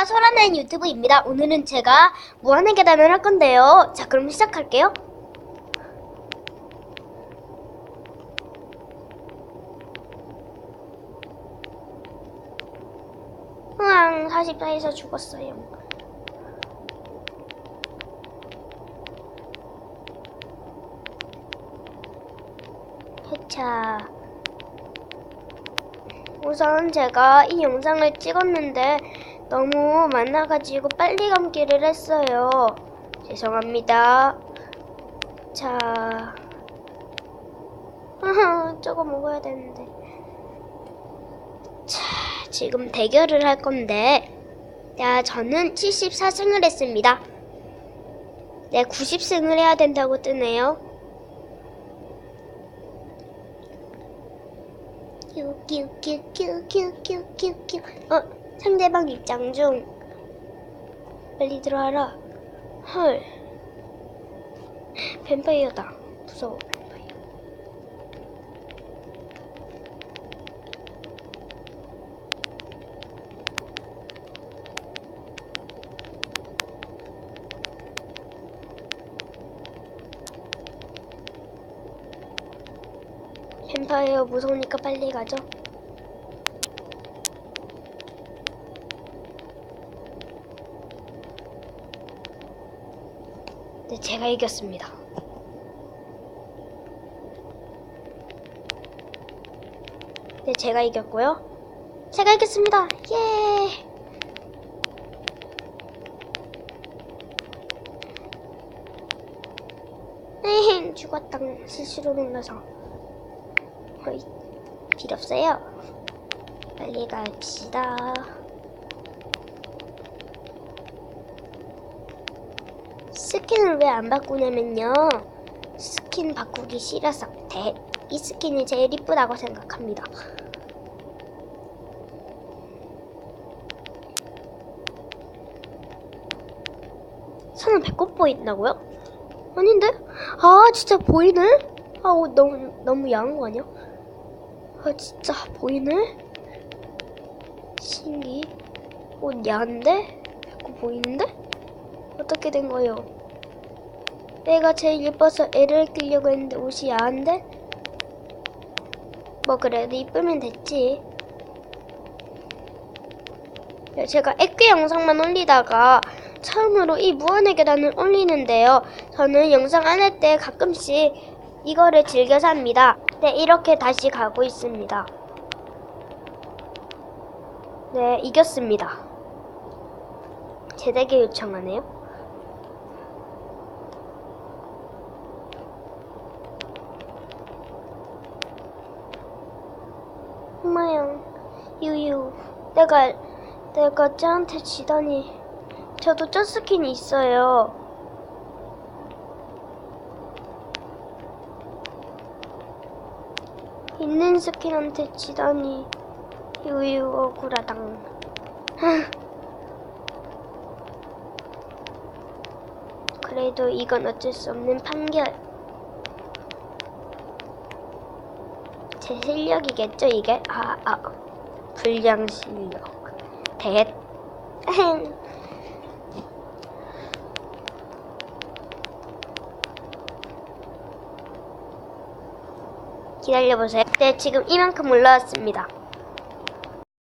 안녕하십니까, 소라는 유튜브입니다. 오늘은 제가 무한의 계단을 할 건데요. 자, 그럼 시작할게요. 44에서 죽었어요. 자, 우선 제가 이 영상을 찍었는데 너무 많아가지고 빨리 감기를 했어요. 죄송합니다. 자, 저거 먹어야 되는데. 자, 지금 대결을 할 건데, 야, 저는 74승을 했습니다. 네, 90승을 해야 된다고 뜨네요. 큐큐큐큐큐큐큐. 상대방 입장 중. 빨리 들어와라. 헐. 뱀파이어다. 무서워, 뱀파이어. 뱀파이어 무서우니까 빨리 가죠. 네, 제가 이겼습니다. 네, 제가 이겼고요. 제가 이겼습니다. 예! 에헴, 죽었다. 실수로 눌러서. 허이, 필요 없어요. 빨리 갑시다. 스킨을 왜 안 바꾸냐면요, 스킨 바꾸기 싫어서. 이 스킨이 제일 이쁘다고 생각합니다. 손은 배꼽 보인다고요? 아닌데? 아, 진짜 보이네? 너무 야한 거 아니야? 아, 진짜 보이네? 신기. 옷 야한데? 배꼽 보이는데? 어떻게 된 거예요? 애가 제일 예뻐서 애를 끼려고 했는데 옷이 야한데? 뭐 그래도 이쁘면 됐지. 제가 액괴 영상만 올리다가 처음으로 이 무한의 계단을 올리는데요. 저는 영상 안 할 때 가끔씩 이거를 즐겨서 합니다. 네, 이렇게 다시 가고 있습니다. 네, 이겼습니다. 재대기 요청하네요. 엄마야, 유유, 내가 쟤한테 지다니. 저도 저 스킨이 있어요. 있는 스킨한테 지다니. 유유, 억울하당. 그래도 이건 어쩔 수 없는 판결. 제 실력이겠죠, 이게? 불량 실력. 기다려보세요. 네, 지금 이만큼 올라왔습니다.